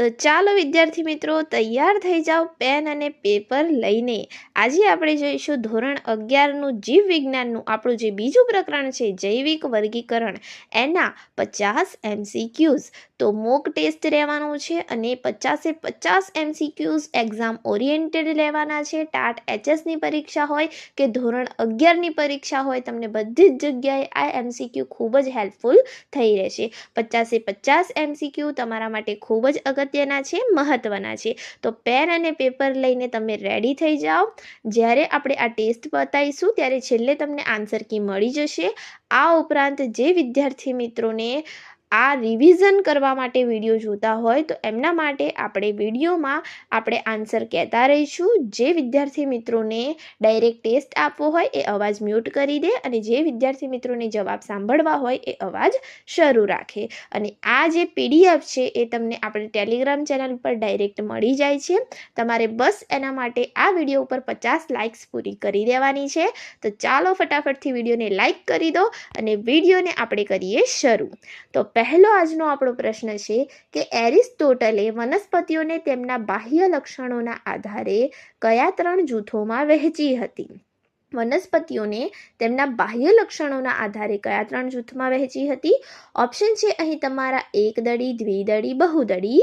તો ચાલો વિદ્યાર્થી મિત્રો તૈયાર થઈ જાઓ પેન અને પેપર લઈને. આજે આપણે જોઈશું ધોરણ 11નું જીવ વિજ્ઞાનનું આપણું જે બીજું પ્રકરણ છે જૈવિક વર્ગીકરણ, એના 50 MCQs. તો મોક ટેસ્ટ રહેવાનું છે અને 50 MCQs એક્ઝામ ઓરિએન્ટેડ લેવાના છે. ટાટ HSની પરીક્ષા હોય કે ધોરણ 11ની પરીક્ષા હોય, તમને બધી જ જગ્યાએ આ MCQ ખૂબ જ હેલ્પફુલ થઈ રહેશે. 50 MCQ તમારા માટે ખૂબ જ અગત્યના છે, મહત્વના છે. તો પેન અને પેપર લઈને તમે રેડી થઈ જાઓ. જ્યારે આપણે આ ટેસ્ટ બતાવીશું ત્યારે છેલ્લે તમને આન્સર કી મળી જશે. આ ઉપરાંત જે વિદ્યાર્થી મિત્રોને આ રિવિઝન કરવા માટે વિડીયો જોતા હોય તો એમના માટે આપણે વિડીયોમાં આપણે આન્સર કહેતા રહીશું. જે વિદ્યાર્થી મિત્રોને ડાયરેક્ટ ટેસ્ટ આપવો હોય એ અવાજ મ્યુટ કરી દે અને જે વિદ્યાર્થી મિત્રોને જવાબ સાંભળવા હોય એ અવાજ શરૂ રાખે. અને આ જે PDF છે એ તમને આપણે ટેલિગ્રામ ચેનલ પર ડાયરેક્ટ મળી જાય છે. તમારે બસ એના માટે આ વિડીયો ઉપર 50 લાઇક્સ પૂરી કરી દેવાની છે. તો ચાલો ફટાફટથી વિડીયોને લાઇક કરી દો અને વિડીયોને આપણે કરીએ શરૂ. તો પહેલો આજનો આપણો પ્રશ્ન છે કે એરિસ્ટોટલે વનસ્પતિઓને તેમના બાહ્ય લક્ષણોના આધારે કયા 3 જૂથોમાં વહેંચી હતી? વનસ્પતિઓને તેમના બાહ્ય લક્ષણોના આધારે કયા 3 જૂથમાં વહેંચી હતી? ઓપ્શન છે અહીં તમારા એકદળી, દ્વિદળી, બહુદળી.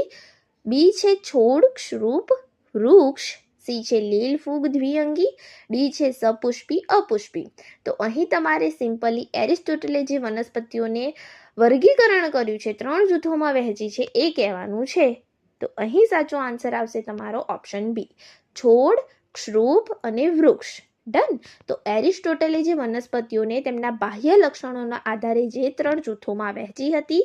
બી છે છોડ, ક્ષૃપ, વૃક્ષ. સી છે લીલ ફૂગ, દ્વિઅંગી. ડી છે સપુષ્પી, અપુષ્પી. તો અહીં તમારે સિમ્પલી એરિસ્ટોટલે જે વનસ્પતિઓને વર્ગીકરણ કર્યું છે, 3 જૂથોમાં વહેંચી છે, એ કહેવાનું છે. તો અહીં સાચો આન્સર આવશે તમારો ઓપ્શન બી, છોડ, ક્ષૃપ અને વૃક્ષ. ડન. તો એરિસ્ટોટલે જે વનસ્પતિઓને તેમના બાહ્ય લક્ષણોના આધારે જે 3 જૂથોમાં વહેંચી હતી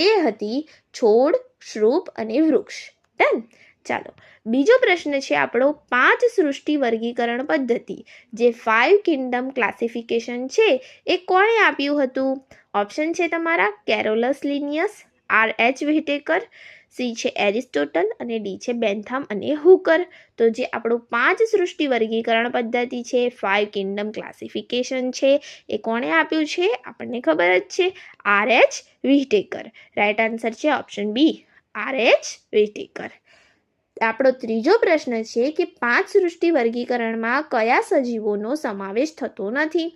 એ હતી છોડ, ક્ષૃપ અને વૃક્ષ. ડન. ચાલો, બીજો પ્રશ્ન છે આપણો 5 સૃષ્ટિ વર્ગીકરણ પદ્ધતિ, જે 5 કિંગડમ ક્લાસિફિકેશન છે એ કોણે આપ્યું હતું? ઓપ્શન છે તમારા કેરોલસ લિનિયસ, RH વ્હિટેકર. સી છે એરિસ્ટોટલ અને ડી છે બેન્થમ અને હુકર. તો જે આપણું 5 સૃષ્ટિ વર્ગીકરણ પદ્ધતિ છે, 5 કિંગડમ ક્લાસિફિકેશન છે, એ કોણે આપ્યું છે? આપણને ખબર જ છે, RH વ્હિટેકર. રાઈટ આન્સર છે ઓપ્શન બી, RH વ્હિટેકર. આપણો ત્રીજો પ્રશ્ન છે કે 5 સૃષ્ટિ વર્ગીકરણમાં કયા સજીવોનો સમાવેશ થતો નથી?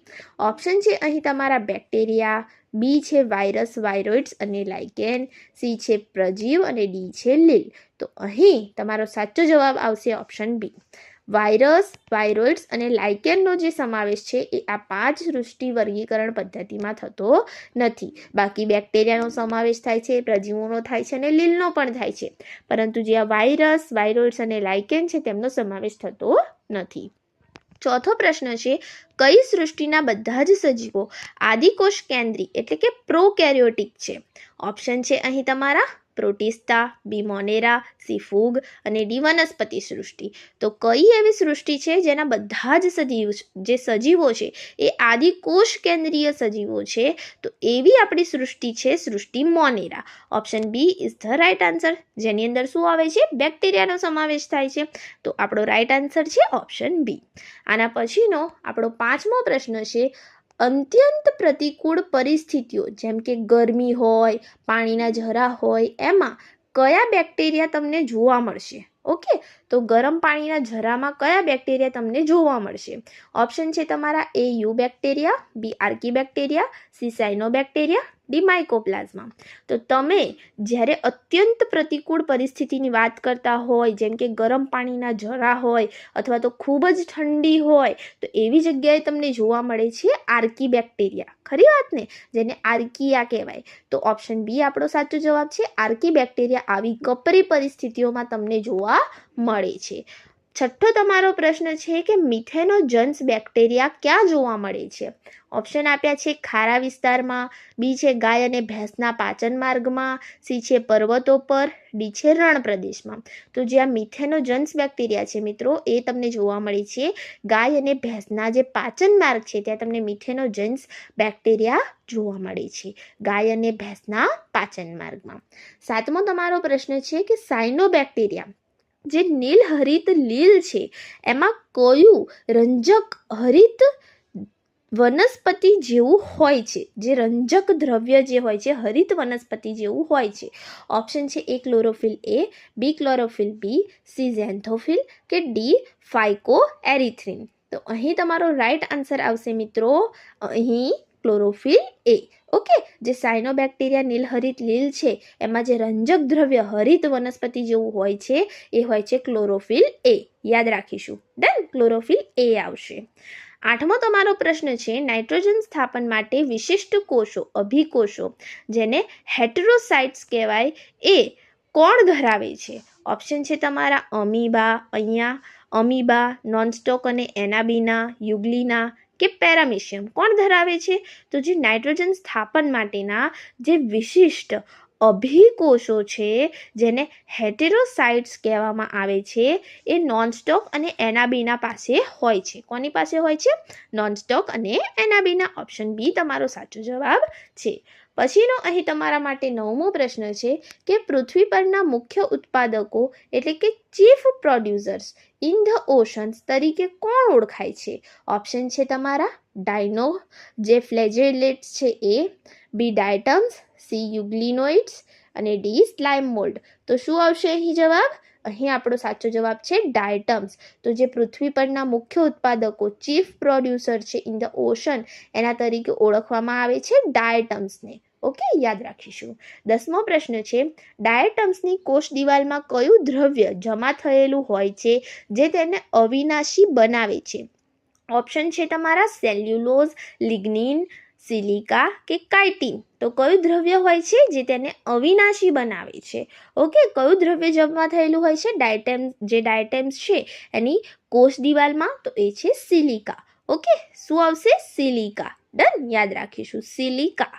ઓપ્શન છે અહીં તમારા બેક્ટેરિયા. બી છે વાયરસ, વાયરોઇડ્સ અને લાઇકેન. સી છે પ્રજીવ અને ડી છે લીલ. તો અહીં તમારો સાચો જવાબ આવશે ઓપ્શન બી, વાયરસ, વાયરોઇડ્સ અને લાઇકેનનો જે સમાવેશ છે એ આ 5 સૃષ્ટિ વર્ગીકરણ પદ્ધતિમાં થતો નથી. બાકી બેક્ટેરિયાનો સમાવેશ થાય છે, પ્રજીવોનો થાય છે અને લીલનો પણ થાય છે, પરંતુ જે આ વાયરસ, વાયરોઇડ્સ અને લાઇકેન છે તેમનો સમાવેશ થતો નથી. ચોથો પ્રશ્ન છે, કઈ સૃષ્ટિના બધા જ સજીવો આદિકોષ કેન્દ્રી એટલે કે પ્રોકેરિયોટિક છે? ઓપ્શન છે અહીં તમારા પ્રોટિસ્ટા, બી મોનેરા, સી ફૂગ અને ડી વનસ્પતિ સૃષ્ટિ. તો કઈ એવી સૃષ્ટિ છે જેના બધા જ સજીવો છે એ આદિકોષ કેન્દ્રીય સજીવો છે? તો એવી આપણી સૃષ્ટિ છે સૃષ્ટિ Monera. Option B is the right answer, જેની અંદર શું આવે છે? બેક્ટેરિયાનો સમાવેશ થાય છે. તો આપણો રાઇટ આન્સર છે ઓપ્શન બી. આના પછીનો આપણો 5મો પ્રશ્ન છે, અત્યંત પ્રતિકૂળ પરિસ્થિતિઓ જેમ કે ગરમી હોય, પાણીના ઝરા હોય, એમાં કયા બેક્ટેરિયા તમને જોવા મળશે? ઓકે, તો ગરમ પાણીના ઝરામાં કયા બેક્ટેરિયા તમને જોવા મળશે? ઓપ્શન છે તમારા A eubacteria, B archaebacteria, C cyanobacteria, D mycoplasma. તો તમે જ્યારે અત્યંત પ્રતિકૂળ પરિસ્થિતિની વાત કરતા હોય, જેમ કે ગરમ પાણીના ઝરા હોય અથવા તો ખૂબ જ ઠંડી હોય, તો એવી જગ્યાએ તમને જોવા મળે છે આર્કી બેક્ટેરિયા. ખરી વાત ને, જેને આર્કિયા કહેવાય. તો ઓપ્શન બી આપણો સાચો જવાબ છે, આર્કી બેક્ટેરિયા આવી કપરી પરિસ્થિતિઓમાં તમને જોવા મળે છે. છઠ્ઠો તમારો પ્રશ્ન છે કે મિથેનોજન્સ બેક્ટેરિયા ક્યાં જોવા મળે છે? ઓપ્શન આપ્યા છે ખારા વિસ્તારમાં, બી છે ગાય અને ભેંસના પાચન માર્ગમાં, સી છે પર્વતો પર, ડી છે રણ પ્રદેશમાં. તો જે આ મિથેનોજન્સ બેક્ટેરિયા છે મિત્રો, એ તમને જોવા મળે છે ગાય અને ભેંસના જે પાચન માર્ગ છે ત્યાં તમને મિથેનોજન્સ બેક્ટેરિયા જોવા મળે છે, ગાય અને ભેંસના પાચન માર્ગમાં. 7મો તમારો પ્રશ્ન છે કે સાઇનો બેક્ટેરિયા જે નીલ હરિત લીલ છે એમાં કયું રંજક હરિત વનસ્પતિ જેવું હોય છે, જે રંજક દ્રવ્ય જે હોય છે હરિત વનસ્પતિ જેવું હોય છે. ઓપ્શન છે એ ક્લોરોફિલ એ, બી ક્લોરોફિલ બી, સી ઝેન્થોફિલ કે ડી ફાઇકોએરિથ્રિન. તો અહીં તમારો રાઈટ આન્સર આવશે મિત્રો અહીં ક્લોરોફિલ એ. ઓકે, જે સાયનોબેક્ટેરિયા નીલહરિત લીલ છે એમાં જે રંજક દ્રવ્ય હરિત વનસ્પતિ જેવું હોય છે એ હોય છે ક્લોરોફિલ એ. યાદ રાખીશું. ડન, ક્લોરોફિલ એ આવશે. 8મો તમારો પ્રશ્ન છે, નાઇટ્રોજન સ્થાપન માટે વિશિષ્ટ કોષો અભિકોષો જેને હેટેરોસાઇટ્સ કહેવાય એ કોણ ધરાવે છે? ઓપ્શન છે તમારા અમીબા, અહીંયા અમીબા, નોનસ્ટોક અને એનાબીના, યુગ્લિના કે પેરામિશિયમ. કોણ ધરાવે છે? તો જે નાઇટ્રોજન સ્થાપન માટેના જે વિશિષ્ટ અભિકોષો છે જેને હેટેરોસાઇટ્સ કહેવામાં આવે છે એ નોનસ્ટોક અને એનાબીના પાસે હોય છે. કોની પાસે હોય છે? નોનસ્ટોક અને એનાબીના. ઓપ્શન બી તમારો સાચો જવાબ છે. પછીનો અહીં તમારા માટે 9મો પ્રશ્ન છે કે પૃથ્વી પરના મુખ્ય ઉત્પાદકો એટલે કે chief producers in the Ocean's તરીકે કોણ ઓળખાય છે? ઓપ્શન છે તમારા ડાયનો, જે ફ્લેજેલેટ્સ છે એ, બી ડાયટમ્સ, સી યુગ્લિનોઇડ્સ અને ડી સ્લાઇમ મોલ્ડ. તો શું આવશે અહીં જવાબ? અહીં આપણો સાચો જવાબ છે ડાયટમ્સ. તો જે પૃથ્વી પરના મુખ્ય ઉત્પાદકો ચીફ પ્રોડ્યુસર છે ઇન ધ ઓશન એના તરીકે ઓળખવામાં આવે છે ડાયટમ્સને. ઓકે, યાદ રાખીશું. 10મો પ્રશ્ન છે, ડાયટમ્સની કોષ દિવાલમાં કયું દ્રવ્ય જમા થયેલું હોય છે જે તેને અવિનાશી બનાવે છે? ઓપ્શન છે તમારા સેલ્યુલોઝ, લિગ્નિન, સિલિકા કે કાઇટિન. તો કયું દ્રવ્ય હોય છે જે તેને અવિનાશી બનાવે છે? ઓકે, કયું દ્રવ્ય જમા થયેલું હોય છે જે ડાયટેમ્સ છે એની કોષ દિવાલમાં? તો એ છે સિલિકા. ઓકે, શું આવશે? સિલિકા. ડન, યાદ રાખીશું સિલિકા.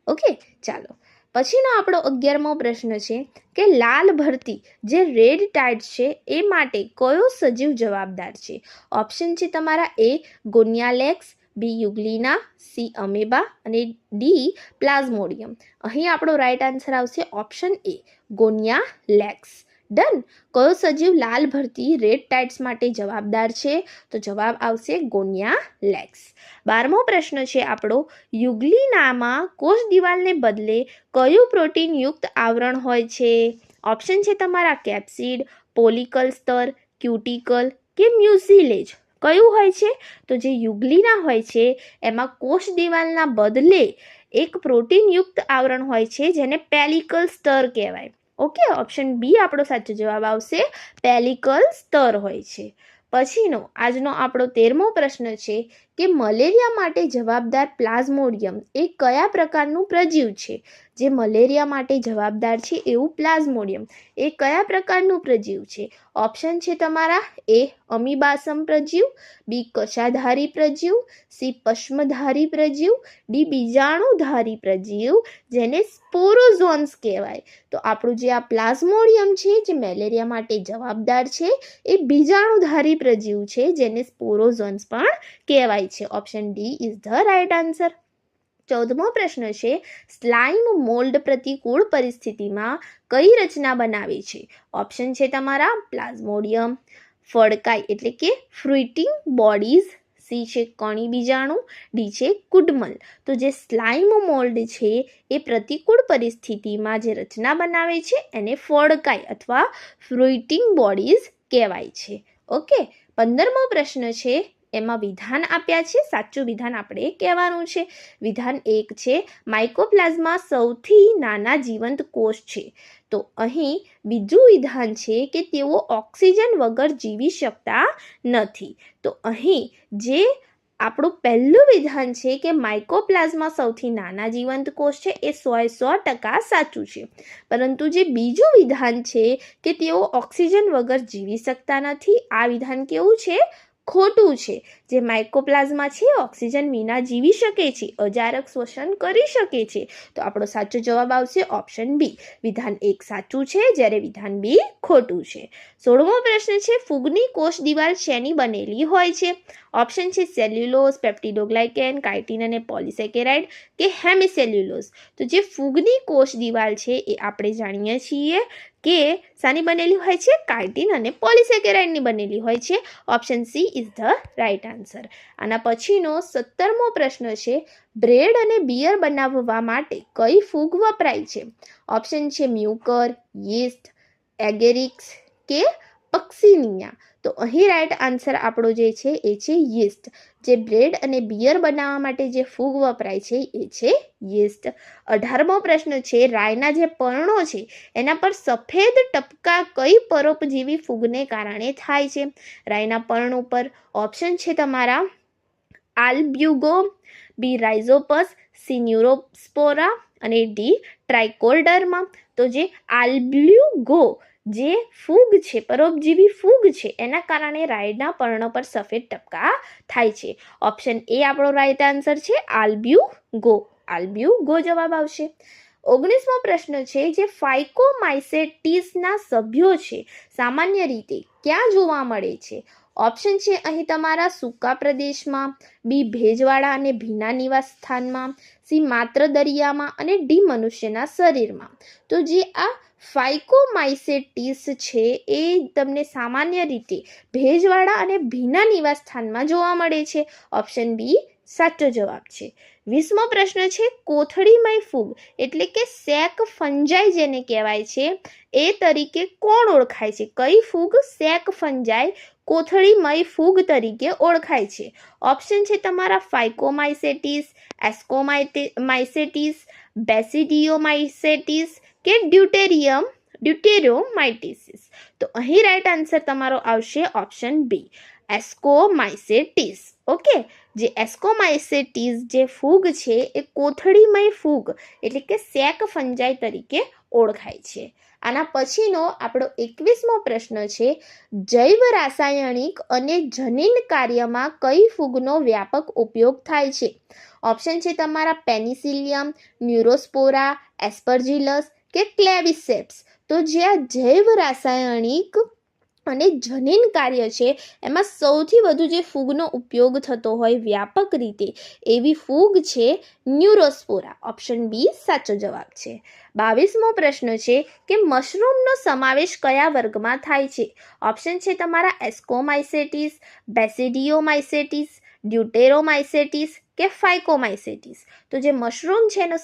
ઓકે, ચાલો પછીનો આપણો 11મો પ્રશ્ન છે કે લાલ ભરતી જે રેડ ટાઇડ છે એ માટે કયો સજીવ જવાબદાર છે? ઓપ્શન છે તમારા એ ગોનિયાલેક્સ, બી યુગ્લિના, સી અમેબા અને ડી પ્લાઝ્મોડિયમ. અહીં આપણો રાઈટ આન્સર આવશે ઓપ્શન એ ગોનિયાલેક્સ. ડન, કયો સજીવ લાલ ભરતી રેડ ટાઇડ્સ માટે જવાબદાર છે? તો જવાબ આવશે ગોનિયાલેક્સ. 12મો પ્રશ્ન છે આપણો, યુગ્લિનામાં કોષ દિવાલને બદલે કયું પ્રોટીનયુક્ત આવરણ હોય છે? ઓપ્શન છે તમારા કેપ્સિડ, પોલિકલ સ્તર, ક્યુટિકલ કે મ્યુસિલેજ. કયું હોય છે? તો જે યુગ્લિના હોય છે એમાં કોષ દિવાલના બદલે એક પ્રોટીનયુક્ત આવરણ હોય છે જેને પેલિકલ સ્તર કહેવાય. ઓકે, ઓપ્શન બી આપણો સાચો જવાબ આવશે પેલિકલ સ્તર હોય છે. પછીનો આજનો આપણો 13મો પ્રશ્ન છે કે મલેરિયા માટે જવાબદાર પ્લાઝ્મોડિયમ એ કયા પ્રકારનું પ્રજીવ છે? જે મલેરિયા માટે જવાબદાર છે એવું પ્લાઝ્મોડિયમ એ કયા પ્રકારનું પ્રજીવ છે? ઓપ્શન છે તમારા એ અમીબાસમ પ્રજીવ, બી કશાધારી પ્રજીવ, સી પશ્મધારી પ્રજીવ, ડી બીજાણુધારી પ્રજીવ જેને સ્પોરોઝોન્સ કહેવાય. તો આપણું જે આ પ્લાઝ્મોડિયમ છે જે મેલેરિયા માટે જવાબદાર છે એ બીજાણુધારી પ્રજીવ છે જેને સ્પોરોઝોન્સ પણ કહેવાય છે. Option D is the right answer. 14મો પ્રશ્ન છે, સ્લાઇમ મોલ્ડ પ્રતિકૂળ પરિસ્થિતિમાં કઈ રચના બનાવે છે? ઓપ્શન છે તમારા પ્લાઝ્મોડિયમ, ફળકાઈ એટલે કે ફ્રુઇટિંગ બોડીઝ, સી છે કણી બીજાણુ, ડી છે કુડમલ. તો જે સ્લાઇમ મોલ્ડ છે એ પ્રતિકૂળ પરિસ્થિતિમાં જે રચના બનાવે છે એને ફળકાઈ અથવા ફ્રુઇટિંગ બોડીઝ કહેવાય છે. ઓકે, 15મો પ્રશ્ન છે એમાં વિધાન આપ્યા છે, સાચું વિધાન આપણે કહેવાનું છે. વિધાન 1 છે માઇકોપ્લાઝમા સૌથી નાના જીવંત કોષ છે. તો અહીં બીજું વિધાન છે કે તેઓ ઓક્સિજન વગર જીવી શકતા નથી. તો અહીં જે આપણું પહેલું વિધાન છે કે માઇકોપ્લાઝમા સૌથી નાના જીવંત કોષ છે એ 100% સાચું છે. પરંતુ જે બીજું વિધાન છે કે તેઓ ઓક્સિજન વગર જીવી શકતા નથી, આ વિધાન કેવું છે? ખોટું છે. જે માઇકોપ્લાઝમા છે ઓક્સિજન વિના જીવી શકે છે, અજારક શ્વસન કરી શકે છે. તો આપણો સાચો જવાબ આવશે ઓપ્શન બી. વિધાન 1 સાચું છે જ્યારે વિધાન બી ખોટું છે. 16મો પ્રશ્ન છે, ફૂગની કોષ દિવાલ શેની બનેલી હોય છે? ઓપ્શન છે સેલ્યુલોઝ, પેપ્ટિડોગ્લાયકેન, કાઇટિન અને પોલિસેકેરાઇડ કે હેમિસેલ્યુલોઝ. તો જે ફૂગની કોષ દિવાલ છે એ આપણે જાણીએ છીએ કે શાની બનેલી હોય છે? કાઇટિન અને પોલિસેકેરાઇડની બનેલી હોય છે. Option C is the right answer. આના પછીનો 17મો પ્રશ્ન છે, બ્રેડ અને બિયર બનાવવા માટે કઈ ફૂગ વપરાય છે? ઓપ્શન છે મ્યુકર, યીસ્ટ, એગેરિક્સ કે પક્સિનિયા. તો અહીં રાઈટ આન્સર આપણો જે છે એ છે યીસ્ટ. જે બ્રેડ અને બિયર બનાવવા માટે જે ફૂગ વપરાય છે એ છે યીસ્ટ. 18મો પ્રશ્ન છે, રાયના જે પર્ણો છે એના પર સફેદ ટપકા કઈ પરોપજીવી ફૂગને કારણે થાય છે? રાયના પર્ણ ઉપર ઓપ્શન છે તમારા આલ્બ્યુગો, બી રાઇઝોપસ, સી ન્યુરોસ્પોરા અને ડી ટ્રાઇકોડર્મા. તો જે આલ્બ્યુગો જે ફૂગ છે, પરોપજીવી ફૂગ છે, એના કારણે રાયના પર્ણ પર સફેદ ટપકા થાય છે. ઓપ્શન એ આપણો રાઈટ આન્સર છે આલ્બ્યુગો. આલ્બ્યુગો જવાબ આવશે. 19મો પ્રશ્ન છે, જે ફાઇકોમાઇસેટીસના સભ્યો છે સામાન્ય રીતે ક્યાં જોવા મળે છે? ઓપ્શન છે અહીં તમારા સૂકા પ્રદેશમાં, બી ભેજવાળા અને ભીના નિવાસ સ્થાનમાં, સી માત્ર દરિયામાં અને ડી મનુષ્યના શરીરમાં. તો જે આ ફાઇકોમાઇસેટીસ છે એ તમને સામાન્ય રીતે ભેજવાળા અને ભીના નિવાસ સ્થાનમાં જોવા મળે છે. ઓપ્શન બી સાચો જવાબ છે. 20મો પ્રશ્ન છે, કોથળીમય ફૂગ એટલે કે સેક ફંજાઈ જેને કહેવાય છે એ તરીકે કોણ ઓળખાય છે? કઈ ફૂગ સેક ફંજાઈ કોથળીમય ફૂગ તરીકે ઓળખાય છે? ઓપ્શન છે તમારા ફાઇકોમાઇસેટીસ, એસ્કોમાઇસેટીસ, બેસિડિયોમાઇસેટીસ કે ડ્યુટેરિયોમાઇટીસિસ. તો અહીં રાઈટ આન્સર તમારો આવશે ઓપ્શન બી એસ્કોમાઇસેટીસ. ઓકે, જે એસ્કોમાઇસેટીસ જે ફૂગ છે એ કોથળીમય ફૂગ એટલે કે સેક ફંજાઈ તરીકે ઓળખાય છે. આના પછીનો આપણો 21મો પ્રશ્ન છે, જૈવ રાસાયણિક અને જનીન કાર્યમાં કઈ ફૂગનો વ્યાપક ઉપયોગ થાય છે? ઓપ્શન છે તમારા પેનિસિલિયમ, ન્યુરોસ્પોરા, એસ્પરજીલસ કે ક્લેવિસેપ્સ. તો જે આ જૈવ રાસાયણિક અને જનીન કાર્ય છે એમાં સૌથી વધુ જે ફૂગનો ઉપયોગ થતો હોય વ્યાપક રીતે એવી ફૂગ છે ન્યુરોસ્પોરા. ઓપ્શન બી સાચો જવાબ છે. 22મો પ્રશ્ન છે કે મશરૂમનો સમાવેશ કયા વર્ગમાં થાય છે? ઓપ્શન છે તમારા એસ્કોમાઇસેટીસ, બેસિડિયોમાઇસેટીસ, ડ્યુટેરોમાઇસેટીસ કે ફાઇકોમાઇસેટીસ. તો જે મશરૂમ છે એનો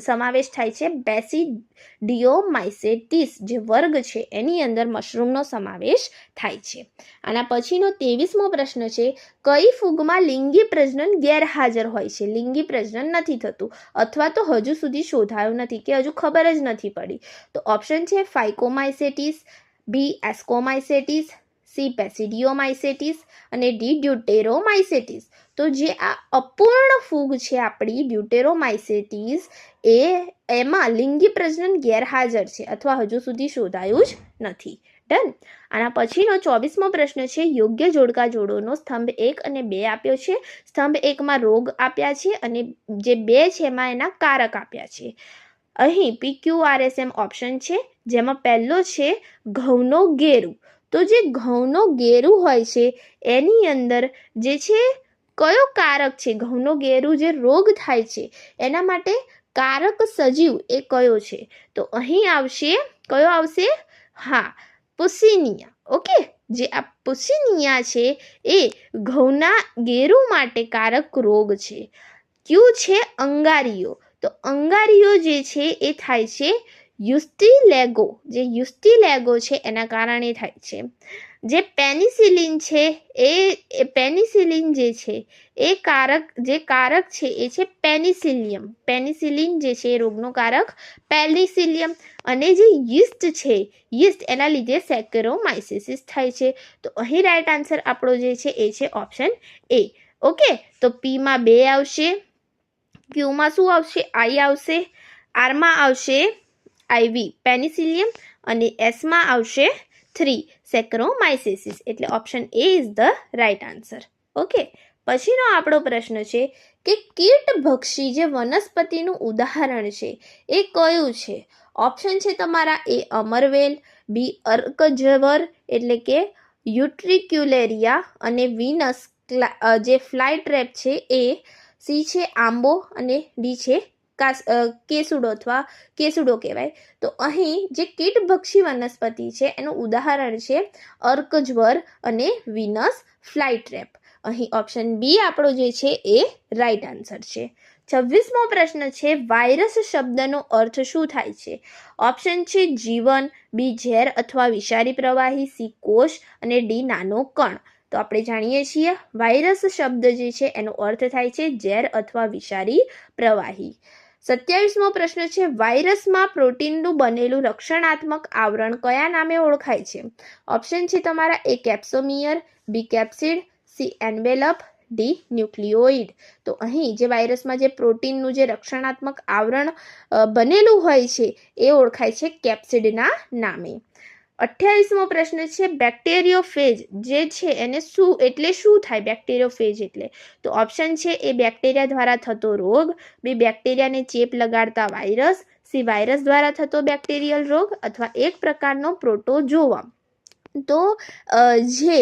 સમાવેશ થાય છે બેસિડિયોમાઇસેટીસ જે વર્ગ છે એની અંદર મશરૂમનો સમાવેશ થાય છે. આના પછીનો 23મો પ્રશ્ન છે, કઈ ફૂગમાં લિંગી પ્રજનન ગેરહાજર હોય છે? લિંગી પ્રજનન નથી થતું અથવા તો હજુ સુધી શોધાયું નથી કે હજુ ખબર જ નથી પડી. તો ઓપ્શન છે ફાઇકોમાઇસેટીસ, બી એસ્કોમાઇસેટીસ, સી બેસિડિયોમાઇસેટીસ અને ડી ડ્યુટેરોમાઇસેટીસ. તો જે આ અપૂર્ણ ફૂગ છે આપણી ડ્યુટેરોમાઇસેટીસ એમાં લિંગી પ્રજનન ગેરહાજર છે અથવા હજુ સુધી શોધાયું જ નથી. ડન. આના પછીનો 24મો પ્રશ્ન છે, યોગ્ય જોડકા જોડોનો સ્તંભ 1 અને 2 આપ્યો છે. સ્તંભ 1માં રોગ આપ્યા છે અને જે 2 છે એમાં એના કારક આપ્યા છે. અહીં PQRSM ઓપ્શન છે જેમાં પહેલો છે ઘઉંનો ગેરુ. તો જે ઘઉંનો ગેરુ હોય છે એની અંદર જે છે કયો કારક છે? ઘઉંનો ગેરુ જે રોગ થાય છે એના માટે કારક સજીવ એ કયો છે? તો અહીં આવશે કયો આવશે? હા, પુસિનિયા. ઓકે, જે આ પુસિનિયા છે એ ઘઉંના ગેરુ માટે કારક રોગ છે. ક્યુ છે અંગારીઓ. તો અંગારીઓ જે છે એ થાય છે યુસ્ટિલેગો. જે યુસ્ટિલેગો છે એના કારણે થાય છે. જે પેનિસિલિન છે એ પેનિસિલિન જે છે એ કારક છે એ છે પેનિસિલિયમ. પેનિસિલિન જે છે એ રોગનો કારક પેનિસિલિયમ. અને જે યીસ્ટ છે, યીસ્ટ એના લીધે સેકેરોમાઇસિસ થાય છે. તો અહીં રાઈટ આન્સર આપણો જે છે એ છે ઓપ્શન એ. ઓકે, તો પીમાં 2 આવશે, ક્યુમાં શું આવશે? આઈ આવશે, આરમાં આવશે IV પેનિસિલિયમ અને એસમાં આવશે 3 સેકેરોમાઇસિસ. એટલે option A is the right answer. Okay, પછીનો આપણો પ્રશ્ન છે કે કીટભક્ષી જે વનસ્પતિનું ઉદાહરણ છે એ કયું છે? ઓપ્શન છે તમારા એ અમરવેલ, બી અર્કજવર એટલે કે યુટ્રિક્યુલેરિયા અને વિનસ જે ફ્લાય ટ્રેપ છે એ, સી છે આંબો અને ડી છે કેસુડો અથવા કેસુડો કહેવાય. તો અહીં જે કીટભક્ષી વનસ્પતિ છે એનું ઉદાહરણ છે અર્કજ્વર અને વિનસ ફ્લાયટ્રેપ. અહીં ઓપ્શન બી આપણો જે છે એ રાઈટ આન્સર છે. 26મો પ્રશ્ન છે વાયરસ શબ્દનો અર્થ શું થાય છે? ઓપ્શન છે જીવન, બી ઝેર અથવા વિષારી પ્રવાહી, સી કોષ અને ડી નાનો કણ. તો આપણે જાણીએ છીએ વાયરસ શબ્દ જે છે એનો અર્થ થાય છે ઝેર અથવા વિષારી પ્રવાહી. 27મો પ્રશ્ન છે વાયરસમાં પ્રોટીનનું બનેલું રક્ષણાત્મક આવરણ કયા નામે ઓળખાય છે? ઓપ્શન છે તમારા એ કેપ્સોમિયર, બી કેપ્સિડ, સી એન્વેલપ, ડી ન્યુક્લિયોઇડ. તો અહીં જે વાયરસમાં જે પ્રોટીનનું જે રક્ષણાત્મક આવરણ બનેલું હોય છે એ ઓળખાય છે કેપ્સિડના નામે. 28મો પ્રશ્ન છે બેક્ટેરિયોફેજ જે છે એને શું થાય? બેક્ટેરિયોફેજ એટલે તો ઓપ્શન છે એ બેક્ટેરિયા દ્વારા થતો રોગ, બી બેક્ટેરિયાને ચેપ લગાડતા વાયરસ, સી વાયરસ દ્વારા થતો બેક્ટેરિયલ રોગ અથવા એક પ્રકારનો પ્રોટોઝોઆ. તો જે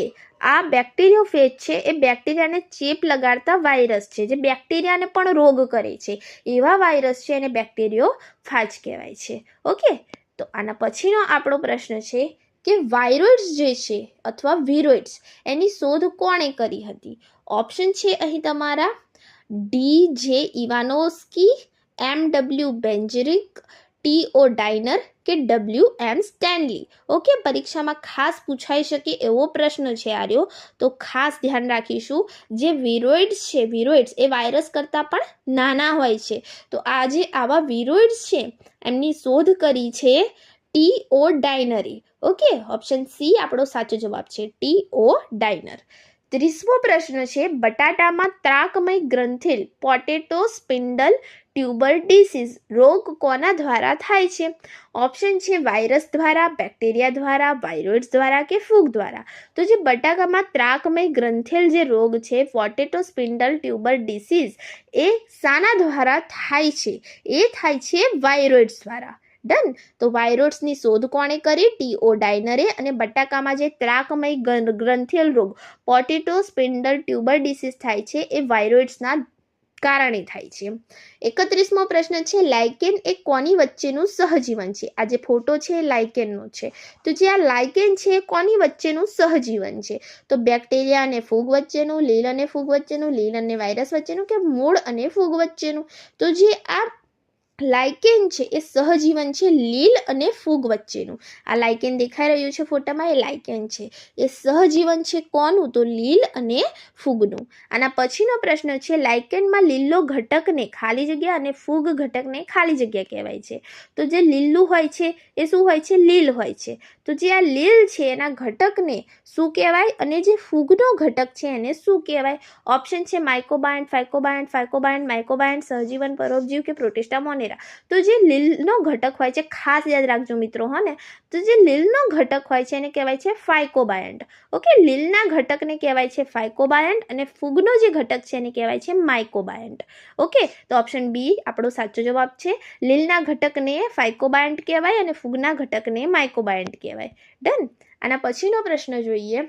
આ બેક્ટેરિયોફેજ છે એ બેક્ટેરિયાને ચેપ લગાડતા વાયરસ છે, જે બેક્ટેરિયાને પણ રોગ કરે છે એવા વાયરસ છે એને બેક્ટેરિયોફાજ કહેવાય છે. ઓકે, તો આના પછીનો આપણો પ્રશ્ન છે કે વાયરોઇડ્સ જે છે અથવા વિરોઇડ્સ એની શોધ કોણે કરી હતી? ઓપ્શન છે અહીં તમારા ડી જે ઇવાનોસ્કી, એમ ડબલ્યુ બેન્જરિક, ટી ઓ ડાઇનર કે ડબલ્યુ એમ સ્ટેનલી. ઓકે, પરીક્ષામાં ખાસ પૂછાઈ શકે એવો પ્રશ્ન છે આર્યો, તો ખાસ ધ્યાન રાખીશું. જે વિરોઇડ્સ છે, વિરોઇડ્સ એ વાયરસ કરતાં પણ નાના હોય છે. તો આ જે આવા વિરોઇડ્સ છે એમની શોધ કરી છે ટી ઓ ડાઇનરે. ઓકે, ઓપ્શન સી આપણો સાચો જવાબ છે, ટી ઓ ડાઇનર. 30મો પ્રશ્ન છે બટાટામાં ત્રાકમય ગ્રંથિલ પોટેટો સ્પિન્ડલ ટ્યુબર ડિસીઝ રોગ કોના દ્વારા થાય છે? ઓપ્શન છે વાયરસ દ્વારા, બેક્ટેરિયા દ્વારા, વાયરોઇડ્સ દ્વારા કે ફૂગ દ્વારા. તો જે બટાકામાં ત્રાકમય ગ્રંથિલ જે રોગ છે પોટેટો સ્પિન્ડલ ટ્યુબર ડિસીઝ એ શાના દ્વારા થાય છે? એ થાય છે વાયરોઇડ્સ દ્વારા. ડન. તો વાયરોઇડ્સની શોધ કોણે કરી? ટી ઓ ડાઇનરે. અને બટાકામાં જે ત્રાકમય ગ્રંથિલ રોગ પોટેટો સ્પિન્ડલ ટ્યુબર ડિસીઝ થાય છે એ વાયરોઇડ્સના કારણે થાય છે. 31મો પ્રશ્ન છે લાઇકેન એ કોની વચ્ચેનું સહજીવન છે? આ જે ફોટો છે એ લાઇકેનનો છે. તો જે આ લાઇકેન છે એ કોની વચ્ચેનું સહજીવન છે? તો બેક્ટેરિયા અને ફૂગ વચ્ચેનું, લીલ અને ફૂગ વચ્ચેનું, લીલ અને વાયરસ વચ્ચેનું કે મૂળ અને ફૂગ વચ્ચેનું? તો જે આ લાઇકેન છે એ સહજીવન છે લીલ અને ફૂગ વચ્ચેનું. આ લાઇકેન દેખાઈ રહ્યું છે ફોટામાં, એ લાઇકેન છે. એ સહજીવન છે કોનું? તો લીલ અને ફૂગનું. આના પછીનો પ્રશ્ન છે લાઇકેનમાં લીલો ઘટકને ખાલી જગ્યા અને ફૂગ ઘટકને ખાલી જગ્યા કહેવાય છે. તો જે લીલું હોય છે એ શું હોય છે? લીલ હોય છે. તો જે આ લીલ છે એના ઘટકને શું કહેવાય અને જે ફૂગનો ઘટક છે એને શું કહેવાય? ઓપ્શન છે માઇકોબાયન્ટ, ફાઇકોબાયન્ટ, ફાઇકોબાયન્ટ, માઇકોબાયન્ટ, સહજીવન, પરોપજીવ કે પ્રોટિસ્ટા મોનેરા. તો જે લીલનો ઘટક હોય છે, ખાસ યાદ રાખજો મિત્રો, હો ને, તો જે લીલનો ઘટક હોય છે એને કહેવાય છે ફાઇકોબાયન્ટ. ઓકે, લીલના ઘટકને કહેવાય છે ફાઇકોબાયન્ટ અને ફૂગનો જે ઘટક છે એને કહેવાય છે માઇકોબાયન્ટ. ઓકે, તો ઓપ્શન બી આપણો સાચો જવાબ છે. લીલના ઘટકને ફાઇકોબાયન્ટ કહેવાય અને ફૂગના ઘટકને માઇકોબાયન્ટ કહેવાય. ડન. આના પછીનો પ્રશ્ન જોઈએ.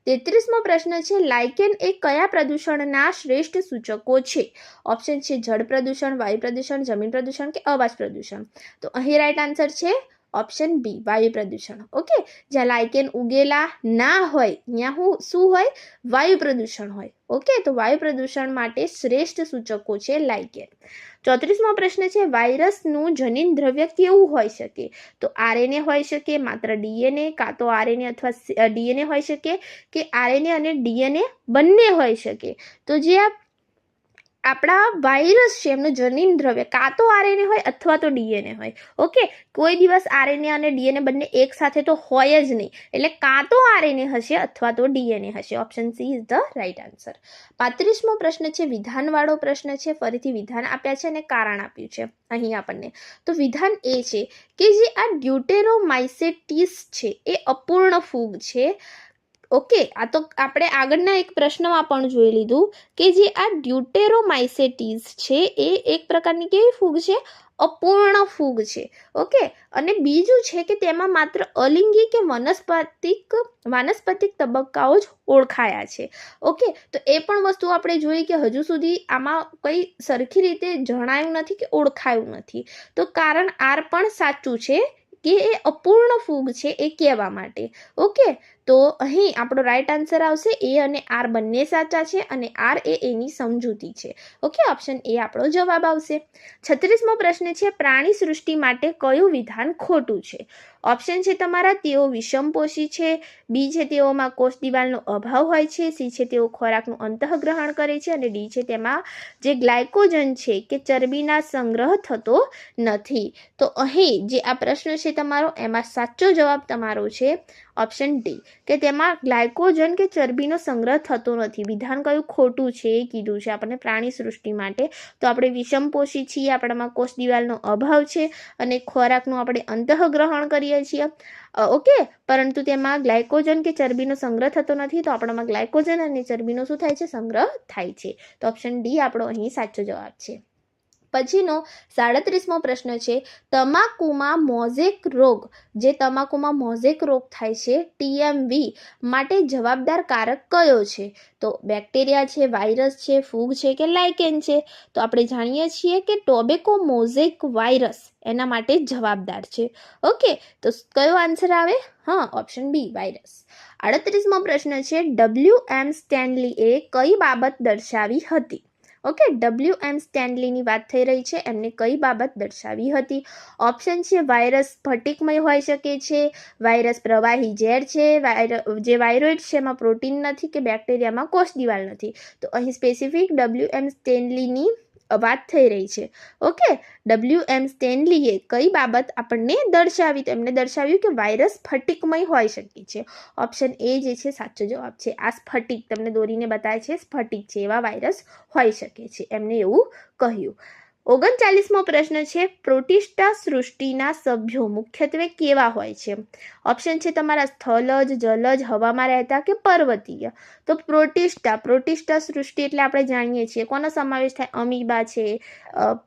33મો પ્રશ્ન છે લાઇકેન એ કયા પ્રદૂષણના શ્રેષ્ઠ સૂચકો છે? ઓપ્શન છે જળ પ્રદૂષણ, વાયુ પ્રદૂષણ, જમીન પ્રદૂષણ કે અવાજ પ્રદૂષણ. તો અહીં રાઈટ આન્સર છે ઓપ્શન બી, વાયુ પ્રદૂષણ. ઓકે, જ્યાં લાઇકેન ઉગેલા ના હોય ત્યાં શું હોય? વાયુ પ્રદૂષણ હોય. ઓકે, તો વાયુ પ્રદૂષણ માટે શ્રેષ્ઠ સૂચકો છે લાઇકેન. 34મો પ્રશ્ન છે વાયરસનું જનીન દ્રવ્ય કેવું હોઈ શકે? તો આરએનએ હોઈ શકે, માત્ર ડીએનએ, કાં તો આરએનએ અથવા ડીએનએ હોઈ શકે કે આરએનએ અને ડીએનએ બંને હોઈ શકે. તો જે આપણા વાયરસ છે એમનું જનીન દ્રવ્ય કાં તો આરએનએ હોય અથવા તો ડીએનએ હોય. ઓકે, કોઈ દિવસ આરએનએ અને ડીએનએ બંને એક સાથે તો હોય જ નહીં, એટલે કાં તો આરએનએ હશે અથવા તો ડીએનએ હશે. Option C is the right answer. 35મો પ્રશ્ન છે વિધાનવાળો પ્રશ્ન છે. ફરીથી વિધાન આપ્યા છે અને કારણ આપ્યું છે અહીં આપણને. તો વિધાન એ છે કે જે આ ડ્યુટેરોમાઇસેટિસ છે એ અપૂર્ણ ફૂગ છે. ઓકે, આ તો આપણે આગળના એક પ્રશ્નમાં પણ જોઈ લીધું કે જે આ ડ્યુટેરોમાઇસેટીસ છે એ એક પ્રકારની કેવી ફૂગ છે? અપૂર્ણ ફૂગ છે. ઓકે, અને બીજું છે કે તેમાં માત્ર અલિંગી કે વાનસ્પતિક તબક્કાઓ જ ઓળખાયા છે. ઓકે, તો એ પણ વસ્તુ આપણે જોઈ કે હજુ સુધી આમાં કંઈ સરખી રીતે જણાયું નથી કે ઓળખાયું નથી. તો કારણ આર પણ સાચું છે કે એ અપૂર્ણ ફૂગ છે એ કહેવા માટે. ઓકે, તો અહીં આપણો રાઈટ આન્સર આવશે એ અને આર બંને સાચા છે અને આર એ એની સમજૂતી છે. ઓકે, ઓપ્શન એ આપણો જવાબ આવશે. 36મો પ્રશ્ન છે પ્રાણી સૃષ્ટિ માટે કયું વિધાન ખોટું છે? ઓપ્શન છે તમારા તેઓ વિષમપોષી છે, બી છે તેઓમાં કોષ દિવાલનો અભાવ હોય છે, સી છે તેઓ ખોરાકનું અંતઃગ્રહણ કરે છે અને ડી છે તેમાં જે ગ્લાયકોજન છે કે ચરબીના સંગ્રહ થતો નથી. તો અહીં જે આ પ્રશ્ન છે તમારો એમાં સાચો જવાબ તમારો છે ઓપ્શન ડી કે તેમાં ગ્લાયકોજન કે ચરબીનો સંગ્રહ થતો નથી. વિધાન કયું ખોટું છે એ કીધું છે આપણને પ્રાણી સૃષ્ટિ માટે. તો આપણે વિષમપોષી છીએ, આપણામાં કોષ દિવાલનો અભાવ છે અને ખોરાકનું આપણે અંતઃગ્રહણ કરીએ છીએ. ઓકે, પરંતુ તેમાં ગ્લાયકોજન કે ચરબીનો સંગ્રહ થતો નથી. તો આપણામાં ગ્લાયકોજન અને ચરબીનો શું થાય છે? સંગ્રહ થાય છે. તો ઓપ્શન ડી આપણો અહીં સાચો જવાબ છે. પછીનો 37મો પ્રશ્ન છે તમાકુમાં મોઝેક રોગ થાય છે TMV માટે જવાબદાર કારક કયો છે? તો બેક્ટેરિયા છે, વાયરસ છે, ફૂગ છે કે લાઇકેન છે? તો આપણે જાણીએ છીએ કે ટોબેકો મોઝેક વાયરસ એના માટે જવાબદાર છે. ઓકે, તો કયો આન્સર આવે? હા, ઓપ્શન બી વાયરસ. 38મો પ્રશ્ન છે WM સ્ટેનલીએ કઈ બાબત દર્શાવી હતી? ઓકે, WM સ્ટેનલીની વાત થઈ રહી છે, એમને કઈ બાબત દર્શાવી હતી? ઓપ્શન છે વાયરસ સ્ફટિકમય હોઈ શકે છે, વાયરસ પ્રવાહી ઝેર છે, જે વાયરોઇડ છે એમાં પ્રોટીન નથી કે બેક્ટેરિયામાં કોષ દિવાલ નથી. તો અહીં સ્પેસિફિક WM સ્ટેનલીની વાત થઈ રહી છે. ઓકે, WM સ્ટેનલીએ કઈ બાબત આપણને દર્શાવી? તો એમને દર્શાવ્યું કે વાયરસ સ્ફટિકમય હોઈ શકે છે. ઓપ્શન એ જે છે સાચો જવાબ છે. આ સ્ફટિક તમને દોરીને બતાવે છે સ્ફટિક છે એવા વાયરસ હોઈ શકે છે, એમને એવું કહ્યું. 39મો પ્રશ્ન છે પ્રોટિસ્ટા સૃષ્ટિના સભ્યો મુખ્યત્વે કેવા હોય છે? ઓપ્શન છે તમારા સ્થલજ, જલજ, હવામાં રહેતા કે પર્વતીય. તો પ્રોટિસ્ટા સૃષ્ટિ એટલે આપણે જાણીએ છીએ કોનો સમાવેશ થાય? અમીબા છે,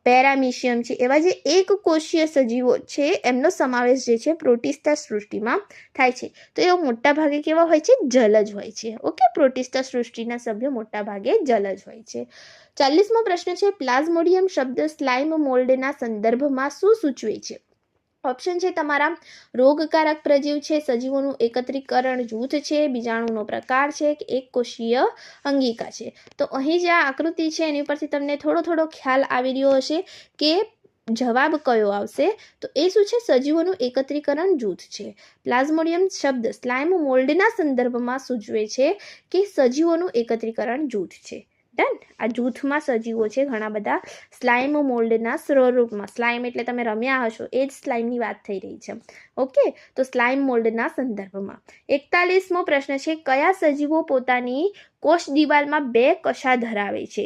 પેરામિશિયમ છે, એવા જે એક કોષીય સજીવો છે એમનો સમાવેશ જે છે પ્રોટિસ્ટા સૃષ્ટિમાં થાય છે. તો એઓ મોટા ભાગે કેવા હોય છે? જલજ હોય છે. ઓકે, પ્રોટિસ્ટા સૃષ્ટિના સભ્યો મોટા ભાગે જલજ હોય છે. 40મો પ્રશ્ન છે પ્લાઝ્મોડિયમ શબ્દ સ્લાઇમ મોલ્ડના સંદર્ભમાં શું સૂચવે છે? ઓપ્શન છે તમારા રોગકારક પ્રજીવ છે, સજીવોનું એકત્રીકરણ જૂથ છે, બીજાણુનો પ્રકાર છે કે એક કોષીય અંગિકા છે. તો અહીં જે આ આકૃતિ છે એની પરથી તમને થોડો ખ્યાલ આવી રહ્યો હશે કે જવાબ કયો આવશે. તો એ શું છે? સજીવોનું એકત્રીકરણ જૂથ છે. પ્લાઝ્મોડિયમ શબ્દ સ્લાઇમ મોલ્ડના સંદર્ભમાં સૂચવે છે કે સજીવોનું એકત્રીકરણ જૂથ છે. ડન. આ જૂથમાં સજીવો છે ઘણા બધા સ્લાઇમ મોલ્ડના સ્વરૂપમાં. સ્લાઇમ એટલે તમે રમ્યા હશો એ જ સ્લાઇમની વાત થઈ રહી છે. ઓકે, તો સ્લાઇમ મોલ્ડના સંદર્ભમાં. 41મો પ્રશ્ન છે કયા સજીવો પોતાની કોષ દિવાલમાં બે કશા ધરાવે છે?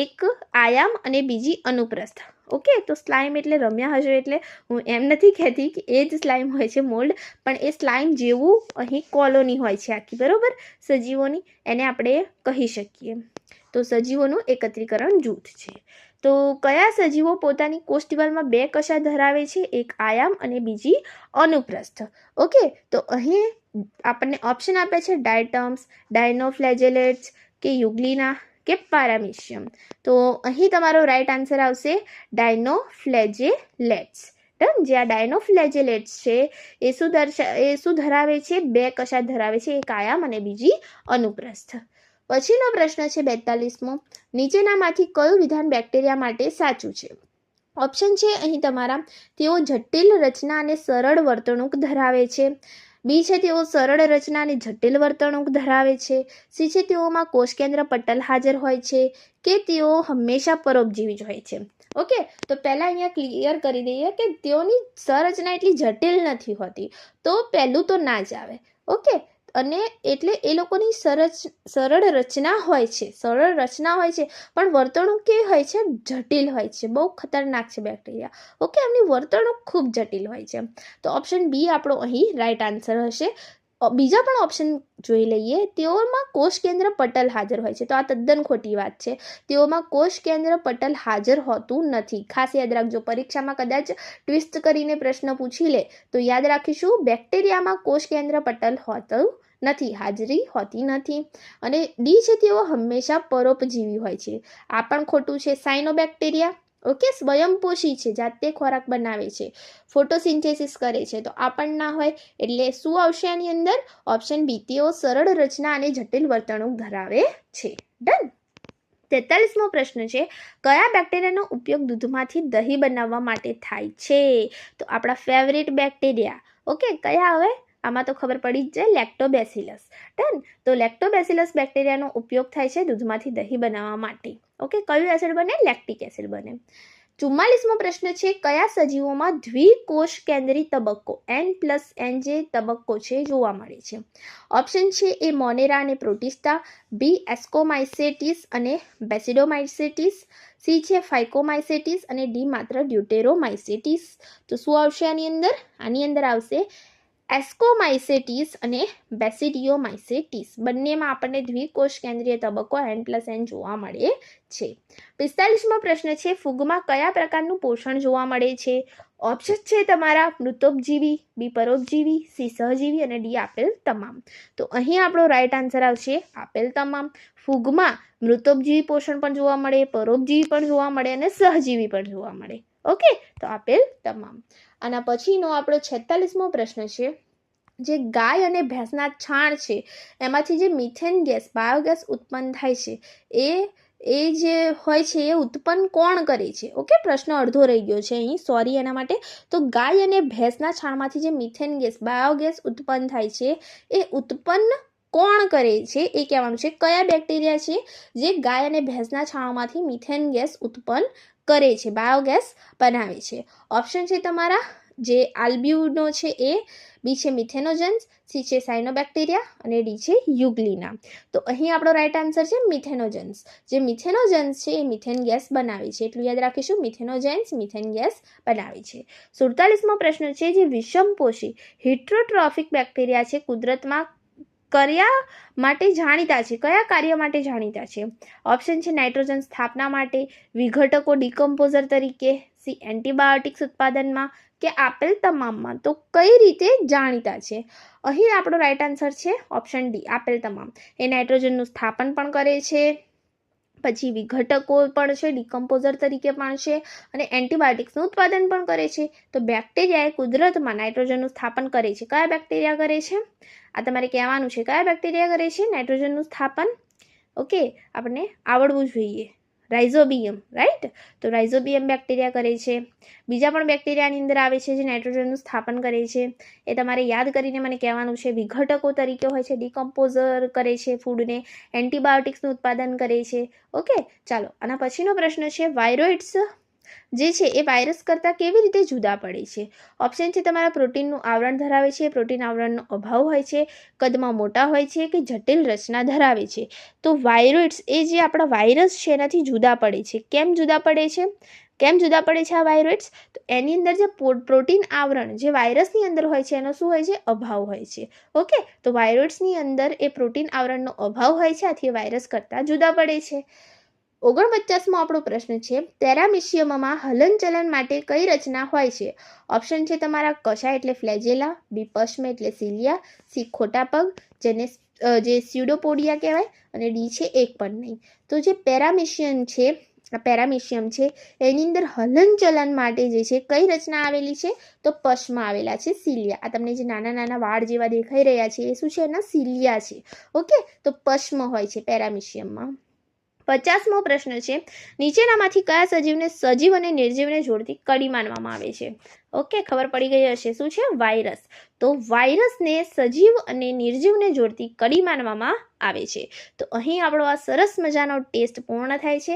એક આયામ અને બીજી અનુપ્રસ્થ. ઓકે, તો સ્લાઇમ એટલે રમ્યા હશો એટલે હું એમ નથી કહેતી કે એ જ સ્લાઇમ હોય છે મોલ્ડ, પણ એ સ્લાઇમ જેવું અહીં કોલોની હોય છે આખી, બરોબર, સજીવોની, એને આપણે કહી શકીએ. તો સજીવોનું એકત્રીકરણ જૂથ છે. તો કયા સજીવો પોતાની કોષ દિવાલમાં બે કશા ધરાવે છે? એક આયામ અને બીજી અનુપ્રસ્થ. ઓકે, તો અહીં આપણને ઓપ્શન આપે છે ડાયટમ્સ, ડાયનોફ્લેજેલેટ્સ કે યુગ્લિના કે પારામિશિયમ. તો અહીં તમારો રાઈટ આન્સર આવશે ડાયનોફ્લેજેલેટ્સ. ડન. જે આ ડાયનોફ્લેજેલેટ્સ છે એ શું ધરાવે છે? બે કશા ધરાવે છે, એક આયામ અને બીજી અનુપ્રસ્થ. પછીનો પ્રશ્ન છે 42મો નીચેનામાંથી કયું વિધાન બેક્ટેરિયા માટે સાચું છે? ઓપ્શન છે અહીં તમારા તેઓ જટિલ રચના અને સરળ વર્તણૂક ધરાવે છે, બી છે તેઓ સરળ રચના અને જટિલ વર્તણૂક ધરાવે છે, સી છે તેઓમાં કોષ કેન્દ્ર પટલ હાજર હોય છે કે તેઓ હંમેશા પરોપજીવી જ હોય છે. ઓકે, તો પહેલાં અહીંયા ક્લિયર કરી દઈએ કે તેઓની સંરચના એટલી જટિલ નથી હોતી, તો પહેલું તો ના જ આવે. ઓકે, અને એટલે એ લોકોની સરળ રચના હોય છે, પણ વર્તણૂક કેવી હોય છે? જટિલ હોય છે. બહુ ખતરનાક છે બેક્ટેરિયા. ઓકે, એમની વર્તણૂક ખૂબ જટિલ હોય છે. તો ઓપ્શન બી આપણો અહીં રાઈટ આન્સર હશે. બીજા પણ ઓપ્શન જોઈ લઈએ. તેઓમાં કોષ કેન્દ્ર પટલ હાજર હોય છે, તો આ તદ્દન ખોટી વાત છે. તેઓમાં કોષ કેન્દ્ર પટલ હાજર હોતું નથી. ખાસ યાદ રાખજો, પરીક્ષામાં કદાચ ટ્વિસ્ટ કરીને પ્રશ્ન પૂછી લે તો યાદ રાખીશું, બેક્ટેરિયામાં કોષ કેન્દ્ર પટલ હોતું નથી, હાજરી હોતી નથી. અને ડી છે, તેઓ હંમેશા પરોપજીવી હોય છે. આ પણ ખોટું છે. સાયનોબેક્ટેરિયા ઓકે સ્વયંપોષી છે, જાતે ખોરાક બનાવે છે, ફોટોસિન્થેસિસ કરે છે, તો આ પણ ના હોય. એટલે શું આવશે આની અંદર? ઓપ્શન બી, તેઓ સરળ રચના અને જટિલ વર્તણૂક ધરાવે છે. ડન. 43મો પ્રશ્ન છે, કયા બેક્ટેરિયાનો ઉપયોગ દૂધમાંથી દહીં બનાવવા માટે થાય છે? તો આપણા ફેવરેટ બેક્ટેરિયા. ઓકે, કયા હવે? આમાં તો ખબર પડી જ જાય, લેક્ટોબેસિલસ. ડન. તો લેક્ટોબેસિલસ બેક્ટેરિયાનો ઉપયોગ થાય છે દૂધમાંથી દહીં બનાવવા માટે. ઓકે, કયું એસિડ બને? લેક્ટિક એસિડ બને. 44મો પ્રશ્ન છે, કયા સજીવોમાં દ્વિકોષ કેન્દ્રી તબક્કો N+N જે તબક્કો છે જોવા મળે છે? ઓપ્શન છે એ મોનેરા અને પ્રોટિસ્ટા, બી એસ્કોમાઇસેટિસ અને બેસિડોમાઇસેટિસ, સી છે ફાઇકોમાઇસેટિસ અને ડી માત્ર ડ્યુટેરોમાઇસેટિસ. તો શું આવશે આની અંદર? આની અંદર આવશે એસ્કોમાઇસેટિસ અને બેસિડિયોમાઇસેટિસ. બંનેમાં આપણને દ્વિકોષ કેન્દ્રીય તબક્કો N+N જોવા મળે છે. 45મો પ્રશ્ન છે, ફૂગમાં કયા પ્રકારનું પોષણ જોવા મળે છે? ઓપ્શન છે તમારા મૃતોપજીવી, બી પરોપજીવી, સી સહજીવી અને ડી આપેલ તમામ. તો અહીં આપણો રાઈટ આન્સર આવશે આપેલ તમામ. ફૂગમાં મૃતોપજીવી પોષણ પણ જોવા મળે, પરોપજીવી પણ જોવા મળે અને સહજીવી પણ જોવા મળે. ઓકે, તો આપેલ તમામ. આના પછીનો આપણો 46મો પ્રશ્ન છે, જે ગાય અને ભેંસના છાણ છે એમાંથી જે મિથેન ગેસ બાયોગેસ ઉત્પન્ન થાય છે એ જે હોય છે એ ઉત્પન્ન કોણ કરે છે? ઓકે, પ્રશ્ન અડધો રહી ગયો છે અહીં, સોરી એના માટે. તો ગાય અને ભેંસના છાણમાંથી જે મિથેન ગેસ બાયોગેસ ઉત્પન્ન થાય છે એ ઉત્પન્ન કોણ કરે છે એ કહેવાનું છે. કયા બેક્ટેરિયા છે જે ગાય અને ભેંસના છાણમાંથી મિથેન ગેસ ઉત્પન્ન કરે છે, બાયોગેસ બનાવે છે? ઓપ્શન છે તમારા જે આલ્બ્યુનો છે એ, બી છે મિથેનોજન્સ, સી છે સાયનોબેક્ટેરિયા અને ડી છે યુગ્લિના. તો અહીં આપણો રાઈટ આન્સર છે મિથેનોજન્સ. જે મિથેનોજન્સ છે એ મિથેન ગેસ બનાવે છે, એટલું યાદ રાખીશું, મિથેનોજન્સ મિથેન ગેસ બનાવે છે. 47મો પ્રશ્ન છે, જે વિષમપોષી હિટ્રોટ્રોફિક બેક્ટેરિયા છે કુદરતમાં કયા માટે જાણીતા છે, કયા કાર્ય માટે જાણીતા છે? ઓપ્શન છે નાઇટ્રોજન સ્થાપના માટે, વિઘટકો ડિકમ્પોઝર તરીકે, સી એન્ટીબાયોટિક્સ ઉત્પાદનમાં કે આપેલ તમામમાં. તો કઈ રીતે જાણીતા છે? અહીં આપણો રાઈટ આન્સર છે ઓપ્શન ડી આપેલ તમામ. એ નાઇટ્રોજનનું સ્થાપન પણ કરે છે, પછી વિઘટકો પણ છે, ડિકમ્પોઝર તરીકે પણ છે અને એન્ટીબાયોટિક્સનું ઉત્પાદન પણ કરે છે. તો બેક્ટેરિયા એ કુદરતમાં નાઇટ્રોજનનું સ્થાપન કરે છે. કયા બેક્ટેરિયા કરે છે? આ તમારે કહેવાનું છે, કયા બેક્ટેરિયા કરે છે નાઇટ્રોજનનું સ્થાપન? ઓકે, આપણને આવડવું જોઈએ. Rhizobium, right? તો રાઇઝોબિયમ બેક્ટેરિયા કરે છે. બીજા પણ બેક્ટેરિયાની અંદર આવે છે જે નાઇટ્રોજનનું સ્થાપન કરે છે, એ તમારે યાદ કરીને મને કહેવાનું છે. વિઘટકો તરીકે હોય છે, ડિકમ્પોઝર કરે છે ફૂડને, એન્ટીબાયોટિક્સનું ઉત્પાદન કરે છે. ઓકે, ચાલો આના પછીનો પ્રશ્ન છે, વાયરોઇડ્સ જે છે એ વાયરસ કરતાં કેવી રીતે જુદા પડે છે? ઓપ્શન છે તમારા પ્રોટીનનું આવરણ ધરાવે છે, પ્રોટીન આવરણનો અભાવ હોય છે, કદમાં મોટા હોય છે કે જટિલ રચના ધરાવે છે. તો વાયરોઇડ્સ એ જે આપણા વાયરસ છે એનાથી જુદા પડે છે. કેમ જુદા પડે છે? કેમ જુદા પડે છે આ વાયરોઇડ્સ? તો એની અંદર જે પ્રોટીન આવરણ જે વાયરસની અંદર હોય છે એનો શું હોય છે? અભાવ હોય છે. ઓકે, તો વાયરોઇડ્સની અંદર એ પ્રોટીન આવરણનો અભાવ હોય છે, આથી વાયરસ કરતાં જુદા પડે છે. 49મો આપણો પ્રશ્ન છે, પેરામિશિયમમાં હલનચલન માટે કઈ રચના હોય છે? ઓપ્શન છે તમારા કશા એટલે ફ્લેજેલા, બી પશ્મ એટલે સિલિયા, સી ખોટા પગ જેને જે સ્યુડોપોડિયા કહેવાય અને ડી છે એક પણ નહીં. તો જે પેરામિશિયમ છે એની અંદર હલનચલન માટે જે છે કઈ રચના આવેલી છે? તો પશ્મ આવેલા છે, સિલિયા. આ તમને જે નાના નાના વાળ જેવા દેખાઈ રહ્યા છે એ શું છે? એના સિલિયા છે. ઓકે, તો પશ્મ હોય છે પેરામિશિયમમાં. 50મો પ્રશ્ન છે, નીચેનામાંથી કયા સજીવને સજીવ અને નિર્જીવને જોડતી કડી માનવામાં આવે છે? ઓકે, ખબર પડી ગઈ હશે, શું છે? વાયરસ. તો વાયરસને સજીવ અને નિર્જીવને જોડતી કડી માનવામાં આવે છે. તો અહીં આપણો આ સરસ મજાનો ટેસ્ટ પૂર્ણ થાય છે.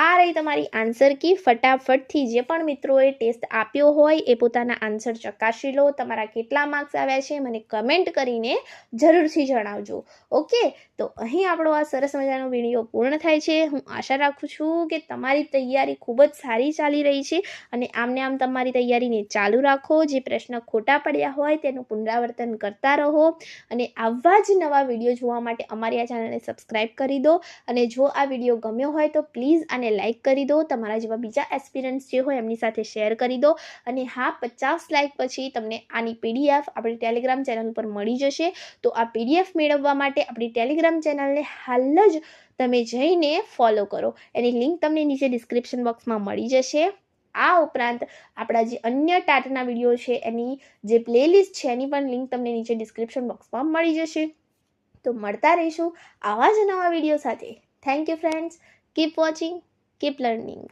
આ રહી તમારી આન્સર કી. ફટાફટથી જે પણ મિત્રોએ ટેસ્ટ આપ્યો હોય એ પોતાના આન્સર ચકાસી લો. તમારા કેટલા માર્ક્સ આવ્યા છે મને કમેન્ટ કરીને જરૂરથી જણાવજો. ઓકે, તો અહીં આપણો આ સરસ મજાનો વિડીયો પૂર્ણ થાય છે. હું આશા રાખું છું કે તમારી તૈયારી ખૂબ જ સારી ચાલી રહી છે અને આમને આમ તમારી તૈયારીને ચાલુ રાખો. જે પ્રશ્ન ખોટા પડ્યા હોય તેનું પુનરાવર્તન કરતા રહો અને આવા જ નવા વિડીયો જોવા માટે અમારી આ ચેનલને સબસ્ક્રાઈબ કરી દો. અને જો આ વિડીયો ગમ્યો હોય તો પ્લીઝ આને લાઇક કરી દો. તમારા જેવા બીજા એસ્પિરન્ટ્સ જે હોય એમની સાથે શેર કરી દો. અને હા, 50 લાઇક પછી તમને આની PDF આપણી ટેલિગ્રામ ચેનલ ઉપર મળી જશે. તો આ PDF મેળવવા માટે આપણી ટેલિગ્રામ ચેનલને હાલ જ તમે જઈને ફોલો કરો. એની લિંક તમને નીચે ડિસ્ક્રિપ્શન બોક્સમાં મળી જશે. આ ઉપરાંત આપણા જે અન્ય ટાટના વિડીયો છે એની જે પ્લેલિસ્ટ છે એની પણ લિંક તમને નીચે ડિસ્ક્રિપ્શન બોક્સમાં મળી જશે. તો મળતા રહીશું આવા જ નવા વિડીયો સાથે. Thank you friends. Keep watching, keep learning.